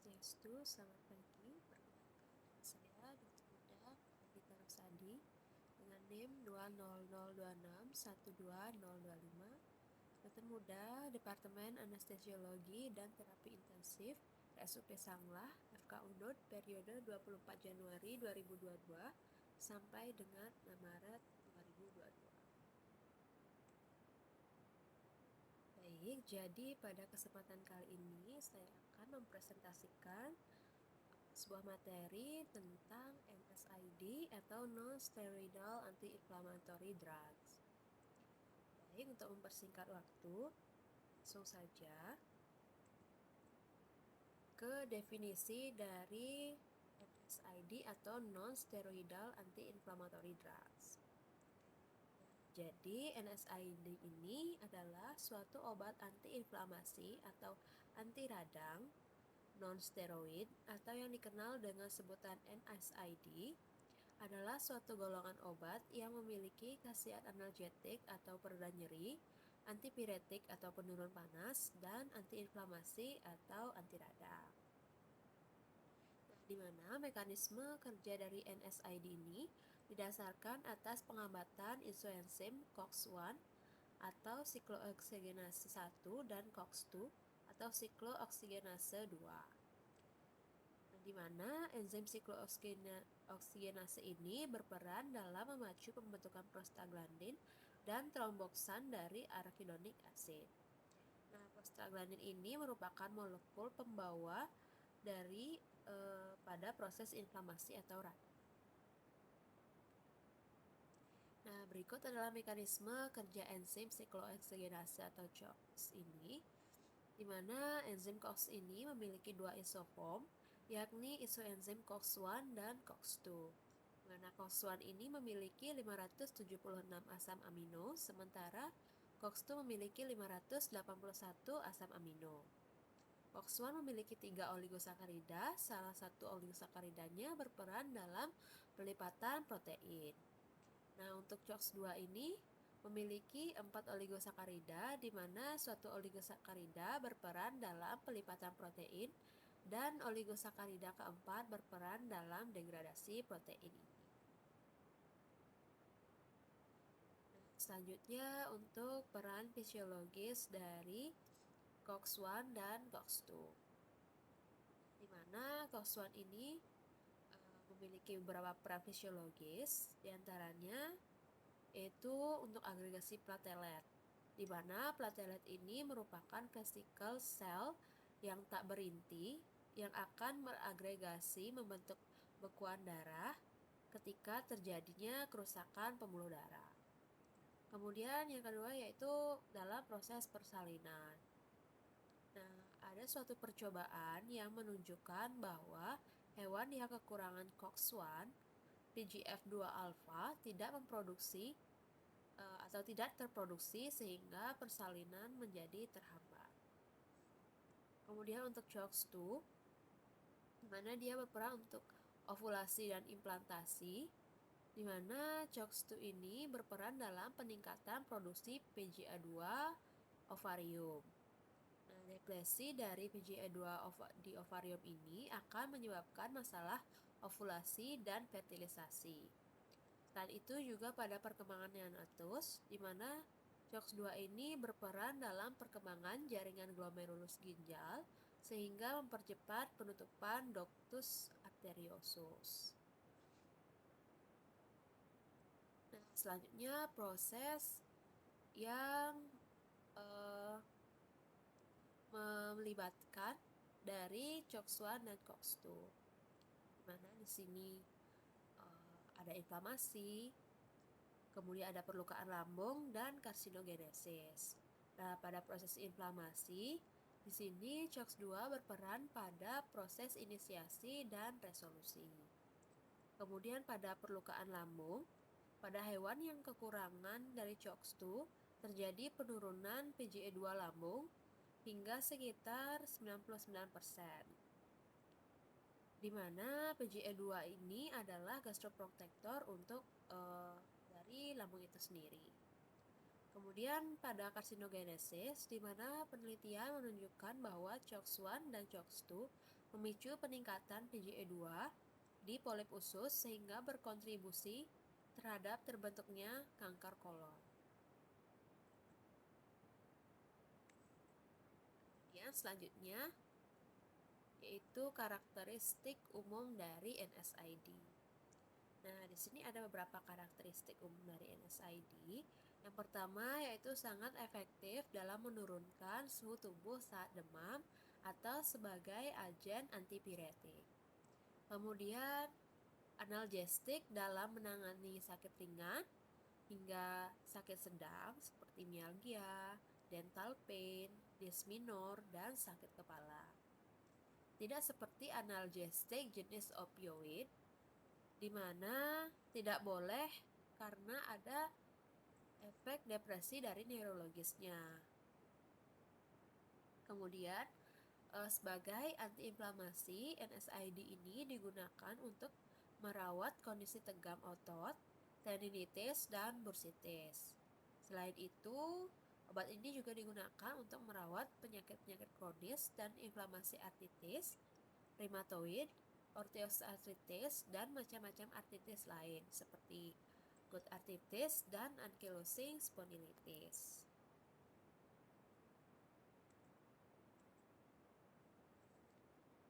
Swastiastu, selamat pagi. Perkenalkan, nama saya Dr. Huda Dita Rosadi dengan NIM 20026120025. Dokter muda, Departemen Anestesiologi dan Terapi Intensif, RSUP Sanglah, FK Unut, periode 24 Januari 2022 sampai dengan 6 Maret 2022. Baik, jadi pada kesempatan kali ini saya akan mempresentasikan sebuah materi tentang NSAID atau Non-Steroidal Anti-Inflammatory Drugs. Baik, untuk mempersingkat waktu, langsung saja ke definisi dari NSAID atau Non-Steroidal Anti-Inflammatory Drugs. Jadi, NSAID ini adalah suatu obat anti-inflamasi atau anti radang non-steroid atau yang dikenal dengan sebutan NSAID adalah suatu golongan obat yang memiliki khasiat analgetik atau pereda nyeri, antipiretik atau penurun panas, dan antiinflamasi atau anti radang. Di mana mekanisme kerja dari NSAID ini didasarkan atas pengambatan isoenzim COX-1 atau siklooksidase 1 dan COX-2 atau siklooksigenase 2. Di mana enzim siklooksidase ini berperan dalam memacu pembentukan prostaglandin dan tromboksan dari arakidonik acid. Nah, prostaglandin ini merupakan molekul pembawa dari pada proses inflamasi atau radang. Nah, berikut adalah mekanisme kerja enzim siklooksidase atau COX ini, di mana enzim COX ini memiliki dua isoform, yakni isoenzim COX-1 dan COX-2. Mana COX-1 ini memiliki 576 asam amino, sementara COX-2 memiliki 581 asam amino. COX-1 memiliki 3 oligosakarida, salah satu oligosakaridanya berperan dalam pelipatan protein. Nah, untuk COX-2 ini memiliki 4 oligosakarida, di mana suatu oligosakarida berperan dalam pelipatan protein dan oligosakarida keempat berperan dalam degradasi protein ini. Selanjutnya untuk peran fisiologis dari COX-1 dan COX-2, di mana COX-1 ini memiliki beberapa peran fisiologis, diantaranya yaitu untuk agregasi platelet, di mana platelet ini merupakan vesicle sel yang tak berinti yang akan beragregasi membentuk bekuan darah ketika terjadinya kerusakan pembuluh darah. Kemudian yang kedua yaitu dalam proses persalinan. Nah, ada suatu percobaan yang menunjukkan bahwa hewan yang kekurangan COX-1, PGF2-alpha tidak memproduksi atau tidak terproduksi sehingga persalinan menjadi terhambat. Kemudian untuk COX-2, di mana dia berperan untuk ovulasi dan implantasi, di mana COX-2 ini berperan dalam peningkatan produksi PGA2 ovarium. Nah, depresi dari PGA2 di ovarium ini akan menyebabkan masalah ovulasi dan fertilisasi. Selain itu juga pada perkembangan neonatus, di mana COX-2 ini berperan dalam perkembangan jaringan glomerulus ginjal sehingga mempercepat penutupan ductus arteriosus. Nah, selanjutnya proses yang melibatkan dari COX-1 dan COX-2, di mana di sini ada inflamasi, kemudian ada perlukaan lambung dan karsinogenesis. Nah, pada proses inflamasi, di sini COX-2 berperan pada proses inisiasi dan resolusi. Kemudian pada perlukaan lambung, pada hewan yang kekurangan dari COX-2 terjadi penurunan PGE2 lambung hingga sekitar 99%. Di mana PGE2 ini adalah gastroprotektor untuk dari lambung itu sendiri. Kemudian pada karsinogenesis, di mana penelitian menunjukkan bahwa COX-1 dan COX-2 memicu peningkatan PGE2 di polip usus sehingga berkontribusi terhadap terbentuknya kanker kolon. Kemudian selanjutnya yaitu karakteristik umum dari NSAID. Nah, di sini ada beberapa karakteristik umum dari NSAID. Yang pertama yaitu sangat efektif dalam menurunkan suhu tubuh saat demam atau sebagai agen antipiretik. Kemudian analgesik dalam menangani sakit ringan hingga sakit sedang seperti mialgia, dental pain, dysmenorrhea, dan sakit kepala. Tidak seperti analgesik jenis opioid, di mana tidak boleh karena ada efek depresi dari neurologisnya. Kemudian, sebagai antiinflamasi, NSAID ini digunakan untuk merawat kondisi tegang otot, tendinitis, dan bursitis. Selain itu, obat ini juga digunakan untuk merawat penyakit-penyakit kronis dan inflamasi artritis, rheumatoid, osteoartritis, dan macam-macam artritis lain seperti gout arthritis dan ankylosing spondylitis.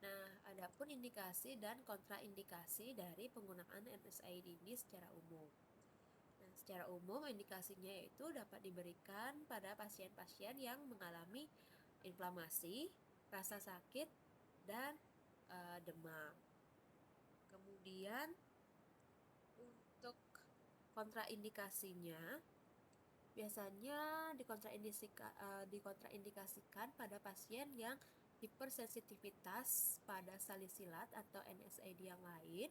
Nah, adapun indikasi dan kontraindikasi dari penggunaan NSAID ini secara umum. Nah, secara umum indikasinya yaitu dapat diberikan pada pasien-pasien yang mengalami inflamasi, rasa sakit, dan demam. Kemudian untuk kontraindikasinya biasanya dikontraindikasikan pada pasien yang hipersensitivitas pada salisilat atau NSAID yang lain,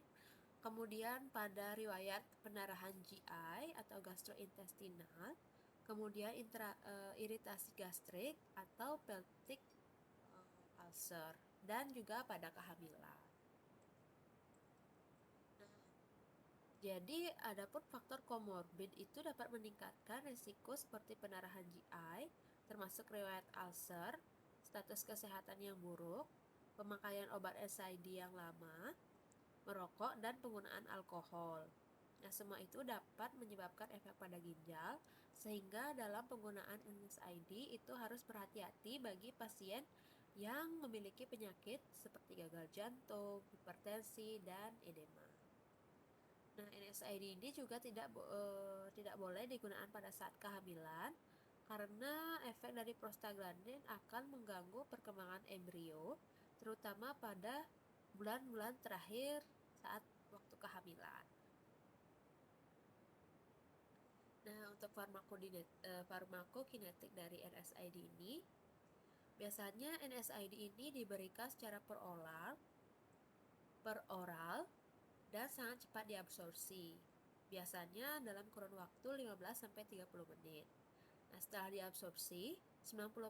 kemudian pada riwayat pendarahan GI atau gastrointestinal, kemudian iritasi gastrik atau peptic ulcer, dan juga pada kehamilan. Jadi, adapun faktor komorbid itu dapat meningkatkan risiko seperti pendarahan GI, termasuk riwayat ulcer, status kesehatan yang buruk, pemakaian obat NSAID yang lama, merokok, dan penggunaan alkohol. Nah, semua itu dapat menyebabkan efek pada ginjal, sehingga dalam penggunaan NSAID itu harus berhati-hati bagi pasien yang memiliki penyakit seperti gagal jantung, hipertensi, dan edema. Nah, NSAID ini juga tidak boleh digunakan pada saat kehamilan karena efek dari prostaglandin akan mengganggu perkembangan embrio, terutama pada bulan-bulan terakhir saat waktu kehamilan. Nah, untuk farmakokinetik dari NSAID ini, biasanya NSAID ini diberikan secara per oral dan sangat cepat diabsorpsi. Biasanya dalam kurun waktu 15-30 menit. Nah, setelah diabsorpsi, 90%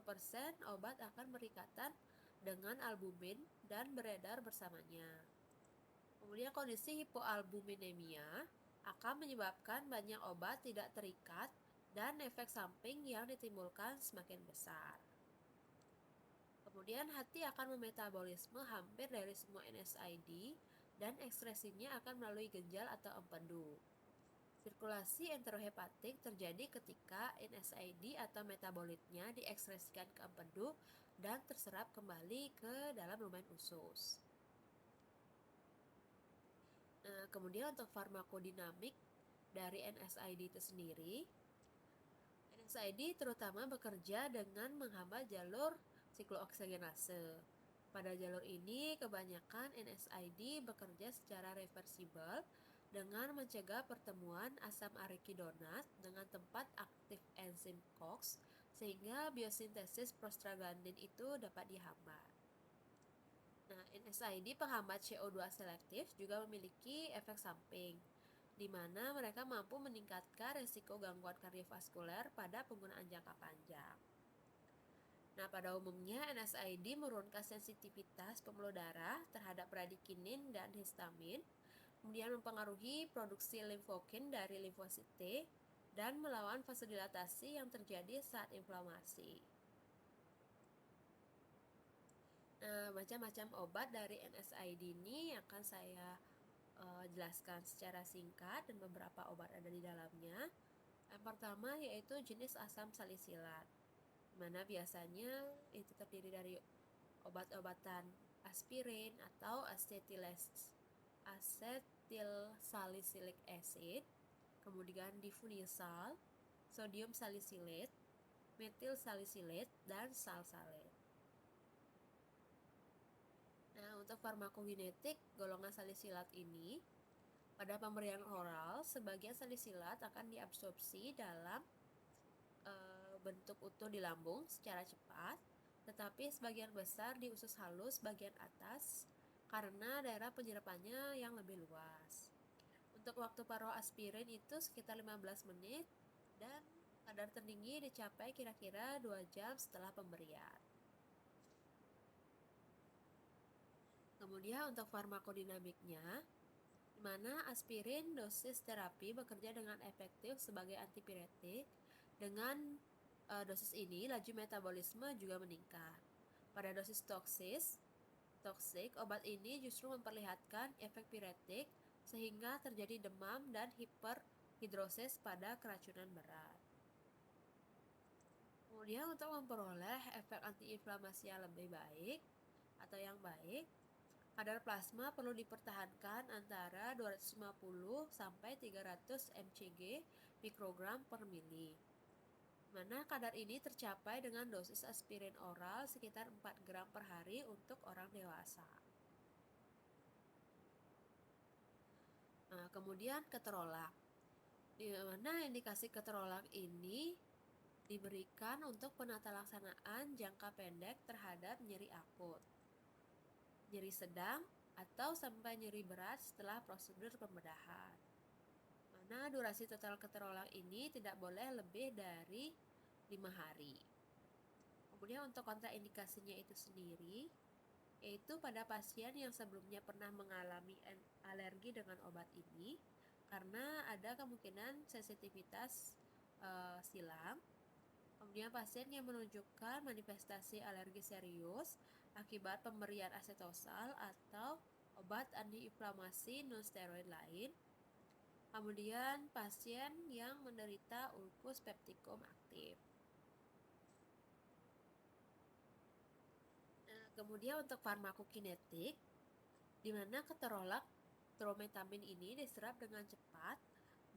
obat akan berikatan dengan albumin dan beredar bersamanya. Kemudian kondisi hipoalbuminemia akan menyebabkan banyak obat tidak terikat dan efek samping yang ditimbulkan semakin besar. Kemudian hati akan memetabolisme hampir dari semua NSAID dan ekskresinya akan melalui ginjal atau empedu. Sirkulasi enterohepatik terjadi ketika NSAID atau metabolitnya diekskresikan ke empedu dan terserap kembali ke dalam lumen usus. Nah, kemudian untuk farmakodinamik dari NSAID itu sendiri, NSAID terutama bekerja dengan menghambat jalur siklooksigenase. Pada jalur ini, kebanyakan NSAID bekerja secara reversibel dengan mencegah pertemuan asam arachidonat dengan tempat aktif enzim COX, sehingga biosintesis prostaglandin itu dapat dihambat. Nah, NSAID penghambat CO2 selektif juga memiliki efek samping, di mana mereka mampu meningkatkan risiko gangguan kardiovaskuler pada penggunaan jangka panjang. Nah, pada umumnya NSAID menurunkan sensitivitas pembuluh darah terhadap bradikinin dan histamin, kemudian mempengaruhi produksi limfokin dari limfosit T, dan melawan vasodilatasi yang terjadi saat inflamasi. Nah, macam-macam obat dari NSAID ini akan saya jelaskan secara singkat dan beberapa obat ada di dalamnya. Yang pertama yaitu jenis asam salisilat, mana biasanya itu terdiri dari obat-obatan aspirin atau acetyl acid, kemudian diflunisal, sodium salicylate, metil salicylate, dan salsalate. Nah, untuk farmakokinetik golongan salisilat ini, pada pemberian oral, sebagian salisilat akan diabsorpsi dalam bentuk utuh di lambung secara cepat, tetapi sebagian besar di usus halus bagian atas karena daerah penyerapannya yang lebih luas. Untuk waktu paruh aspirin itu sekitar 15 menit dan kadar tertinggi dicapai kira-kira 2 jam setelah pemberian. Kemudian untuk farmakodinamiknya, di mana aspirin dosis terapi bekerja dengan efektif sebagai antipiretik. Dengan dosis ini, laju metabolisme juga meningkat. Pada dosis toksik, obat ini justru memperlihatkan efek piretik sehingga terjadi demam dan hiperhidrosis pada keracunan berat. Kemudian untuk memperoleh efek antiinflamasi yang lebih baik atau yang baik, kadar plasma perlu dipertahankan antara 250 sampai 300 mcg mikrogram per mili. Mana kadar ini tercapai dengan dosis aspirin oral sekitar 4 gram per hari untuk orang dewasa. Nah, kemudian keterolak. Di mana indikasi keterolak ini diberikan untuk penata laksanaan jangka pendek terhadap nyeri akut, nyeri sedang, atau sampai nyeri berat setelah prosedur pembedahan. Mana durasi total keterolak ini tidak boleh lebih dari 5 hari. Kemudian untuk kontraindikasinya itu sendiri, yaitu pada pasien yang sebelumnya pernah mengalami alergi dengan obat ini, karena ada kemungkinan sensitivitas silang. Kemudian pasien yang menunjukkan manifestasi alergi serius akibat pemberian asetosal atau obat antiinflamasi non-steroid lain. Kemudian pasien yang menderita ulkus peptikum aktif. Nah, kemudian untuk farmakokinetik, di mana keterolak trometamin ini diserap dengan cepat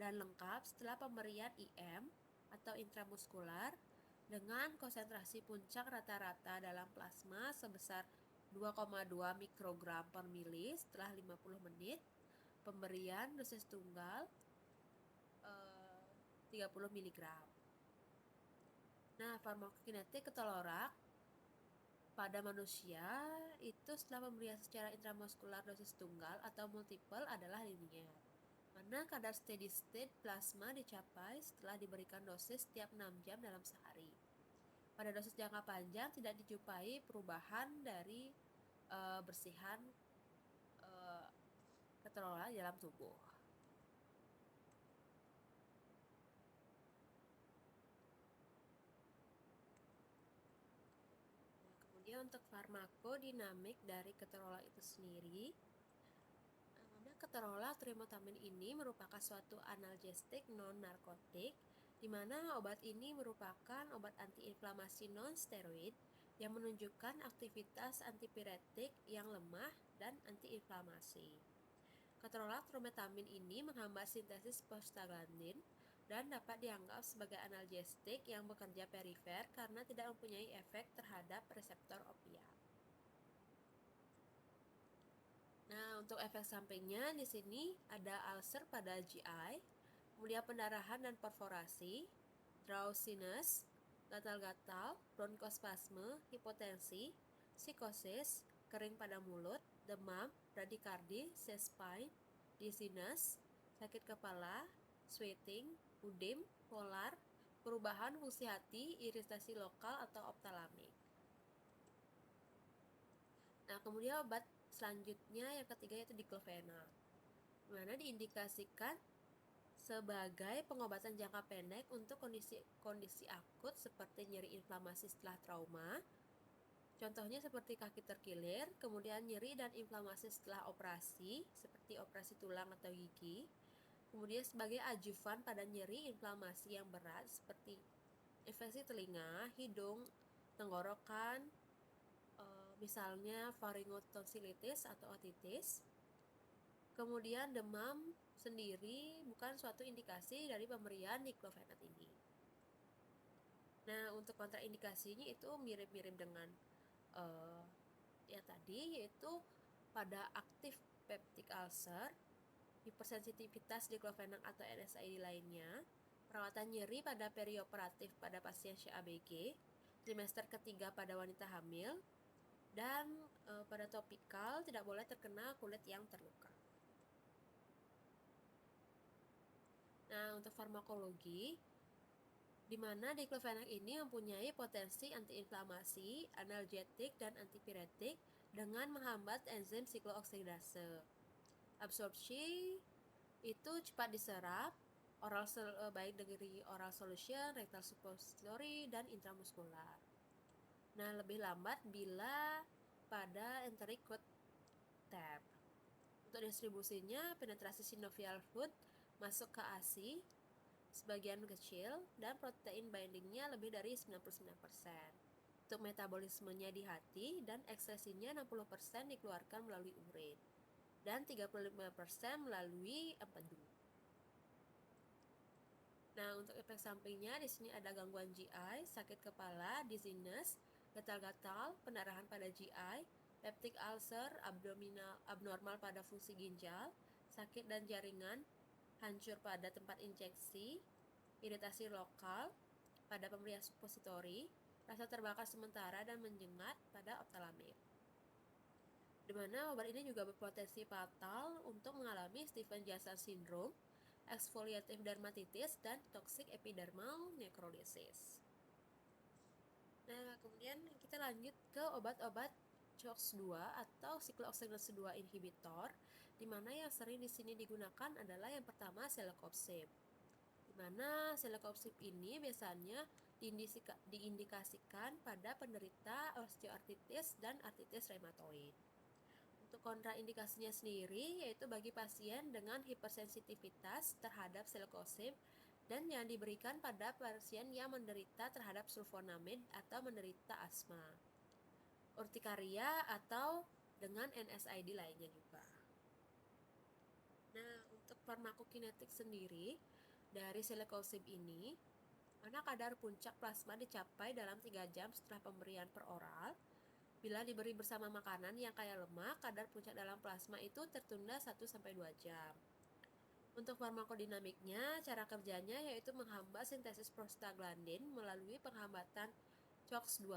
dan lengkap setelah pemberian IM atau intramuskular dengan konsentrasi puncak rata-rata dalam plasma sebesar 2,2 mikrogram per mili setelah 50 menit pemberian dosis tunggal 30 mg. Nah, farmakokinetik keterolak pada manusia itu setelah pemberian secara intramuskular dosis tunggal atau multiple adalah linear, mana kadar steady state plasma dicapai setelah diberikan dosis setiap 6 jam dalam sehari. Pada dosis jangka panjang tidak dijumpai perubahan dari bersihan keterolak dalam tubuh. Nah, kemudian untuk farmakodinamik dari keterolak itu sendiri, keterolak trimotamin ini merupakan suatu analgesik non-narkotik, di mana obat ini merupakan obat antiinflamasi non-steroid yang menunjukkan aktivitas antipiretik yang lemah dan antiinflamasi. Keterolak trometamin ini menghambat sintesis prostaglandin dan dapat dianggap sebagai analgesik yang bekerja perifer karena tidak mempunyai efek terhadap reseptor opiat. Nah, untuk efek sampingnya di sini ada ulcer pada GI, kemudian pendarahan dan perforasi, drowsiness, gatal-gatal, bronkospasme, hipotensi, psikosis, kering pada mulut, demam, bradikardi, chest pain, dizziness, sakit kepala, sweating, udim, polar, perubahan fungsi hati, iritasi lokal atau optalamik. Nah, kemudian obat selanjutnya yang ketiga yaitu diklofenak, mana diindikasikan sebagai pengobatan jangka pendek untuk kondisi akut seperti nyeri inflamasi setelah trauma, Contohnya seperti kaki terkilir, kemudian nyeri dan inflamasi setelah operasi, seperti operasi tulang atau gigi. Kemudian sebagai ajuvan pada nyeri inflamasi yang berat seperti infeksi telinga, hidung, tenggorokan, misalnya faringotonsilitis atau otitis. Kemudian demam sendiri bukan suatu indikasi dari pemberian diklofenak ini. Nah, untuk kontraindikasinya itu mirip-mirip dengan yang tadi, yaitu pada aktif peptic ulcer, hipersensitivitas diklofenak atau NSAID lainnya, perawatan nyeri pada perioperatif pada pasien CABG, trimester ketiga pada wanita hamil, dan pada topikal tidak boleh terkena kulit yang terluka. Nah, untuk farmakologi, di mana diklofenak ini mempunyai potensi antiinflamasi, analgetik, dan antipiretik dengan menghambat enzim siklooksidase. Absorpsi itu cepat diserap, baik dari oral solution, rectal suppository, dan intramuskular. Nah, lebih lambat bila pada enteric root tab. Untuk distribusinya, penetrasi synovial fluid masuk ke ASI sebagian kecil dan protein bindingnya lebih dari 99%. Untuk metabolismenya di hati dan ekskresinya 60% dikeluarkan melalui urin dan 35% melalui empedu. Nah, untuk efek sampingnya di sini ada gangguan GI, sakit kepala, dizziness, gatal-gatal, pendarahan pada GI, peptic ulcer, abnormal pada fungsi ginjal, sakit dan jaringan, hancur pada tempat injeksi, iritasi lokal pada pemberian suppositori, rasa terbakar sementara dan menyengat pada optalamid. Di mana obat ini juga berpotensi fatal untuk mengalami Stevens-Johnson syndrome, exfoliative dermatitis, dan toxic epidermal necrolysis. Nah, kemudian kita lanjut ke obat-obat COX-2 atau cyclooxygenase 2 inhibitor, di mana yang sering di sini digunakan adalah yang pertama celecoxib. Di mana celecoxib ini biasanya diindikasikan pada penderita osteoartritis dan artritis reumatoid. Untuk kontraindikasinya sendiri yaitu bagi pasien dengan hipersensitivitas terhadap celecoxib dan yang diberikan pada pasien yang menderita terhadap sulfonamid atau menderita asma, urtikaria atau dengan NSAID lainnya juga. Nah, untuk farmakokinetik sendiri dari celecoxib ini, mana kadar puncak plasma dicapai dalam 3 jam setelah pemberian per oral. Bila diberi bersama makanan yang kaya lemak, kadar puncak dalam plasma itu tertunda 1-2 jam. Untuk farmakodinamiknya, cara kerjanya yaitu menghambat sintesis prostaglandin melalui penghambatan COX-2.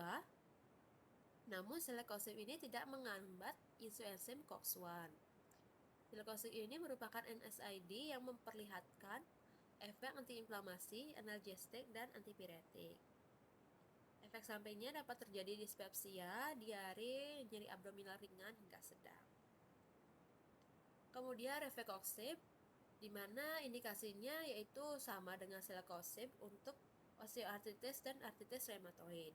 Namun celecoxib ini tidak menghambat isoenzim COX-1. Celecoxib ini merupakan NSAID yang memperlihatkan efek antiinflamasi, analgesik, dan antipiretik. Efek sampingnya dapat terjadi dispepsia, diare, nyeri abdominal ringan hingga sedang. Kemudian rivaroxaban, di mana indikasinya yaitu sama dengan celecoxib untuk osteoartritis dan artritis reumatoid.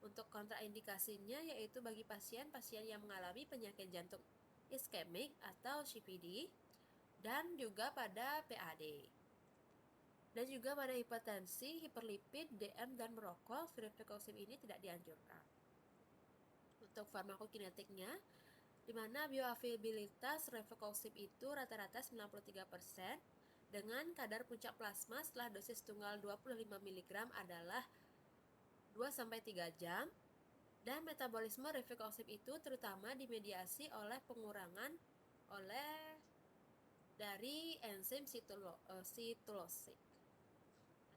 Untuk kontraindikasinya yaitu bagi pasien-pasien yang mengalami penyakit jantung iskemik atau CVD dan juga pada PAD. Dan juga pada hipertensi, hiperlipid, DM, dan merokok, rivaroxaban ini tidak dianjurkan. Untuk farmakokinetiknya, di mana bioavailabilitas rivaroxaban itu rata-rata 93% dengan kadar puncak plasma setelah dosis tunggal 25 mg adalah 2-3 jam, dan metabolisme rivaroxaban itu terutama dimediasi oleh pengurangan dari enzim cytosolic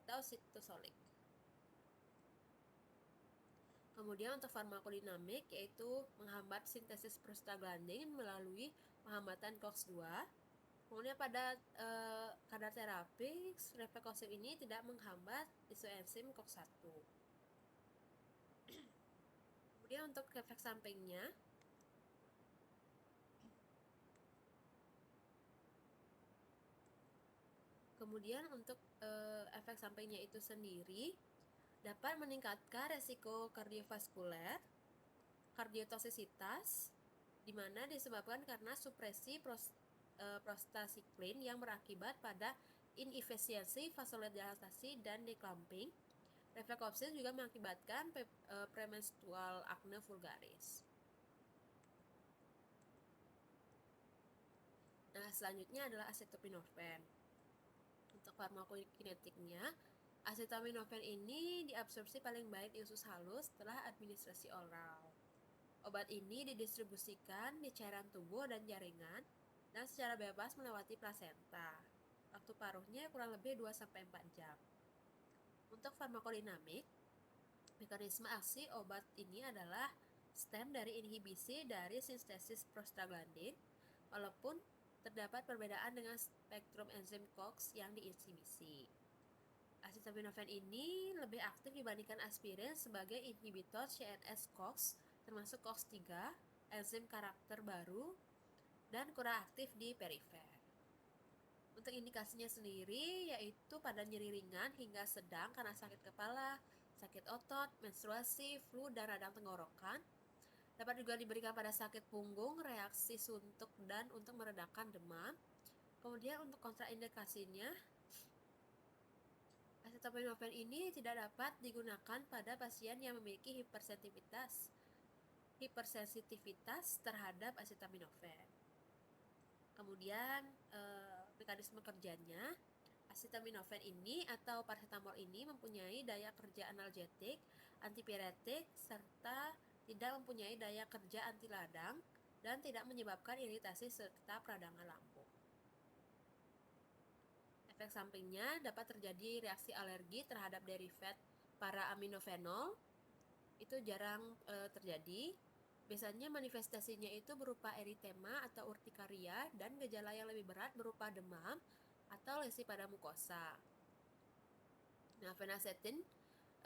atau cytosolic. Kemudian untuk farmakodinamik yaitu menghambat sintesis prostaglandin melalui penghambatan COX-2. Kemudian pada kadar terapis, rivaroxaban ini tidak menghambat isoenzim COX-1. Kemudian untuk efek sampingnya, efek sampingnya itu sendiri dapat meningkatkan resiko kardiovaskuler, kardiotoksisitas, di mana disebabkan karena supresi prostasiklin yang berakibat pada inefisiensi vasodilatasi dan declumping. Refleks kopsin juga mengakibatkan premenstrual acne vulgaris. Nah, selanjutnya adalah acetaminophen. Untuk farmakokinetiknya, acetaminophen ini diabsorpsi paling baik di usus halus setelah administrasi oral. Obat ini didistribusikan di cairan tubuh dan jaringan dan secara bebas melewati plasenta. Waktu paruhnya kurang lebih 2-4 jam. Untuk farmakodinamik, mekanisme aksi obat ini adalah stem dari inhibisi dari sintesis prostaglandin, walaupun terdapat perbedaan dengan spektrum enzim COX yang diinhibisi. Acetaminophen ini lebih aktif dibandingkan aspirin sebagai inhibitor CNS COX, termasuk COX-3, enzim karakter baru, dan kurang aktif di perifer. Untuk indikasinya sendiri yaitu pada nyeri ringan hingga sedang karena sakit kepala, sakit otot, menstruasi, flu, dan radang tenggorokan. Dapat juga diberikan pada sakit punggung, reaksi suntuk, dan untuk meredakan demam. Kemudian untuk kontraindikasinya, acetaminophen ini tidak dapat digunakan pada pasien yang memiliki hipersensitivitas terhadap acetaminophen. Kemudian mekanisme kerjanya, acetaminophen ini atau paracetamol ini mempunyai daya kerja analgetik, antipiretik, serta tidak mempunyai daya kerja anti radang dan tidak menyebabkan iritasi serta peradangan lambung. Efek sampingnya dapat terjadi reaksi alergi terhadap derivat para aminofenol. Itu jarang terjadi. Biasanya manifestasinya itu berupa eritema atau urtikaria dan gejala yang lebih berat berupa demam atau lesi pada mukosa. Nah, fenacetin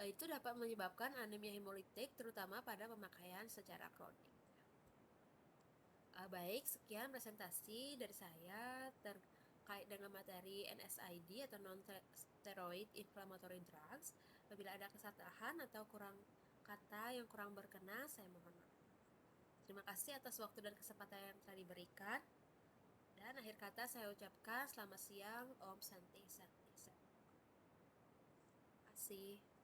itu dapat menyebabkan anemia hemolitik terutama pada pemakaian secara kronik. Baik, sekian presentasi dari saya terkait dengan materi NSAID atau non-steroid inflammatory drugs. Apabila ada kesalahan atau kurang kata yang kurang berkenan, saya mohon maaf. Terima kasih atas waktu dan kesempatan yang telah diberikan. Dan akhir kata saya ucapkan selamat siang, Om Santi Santi. Terima kasih.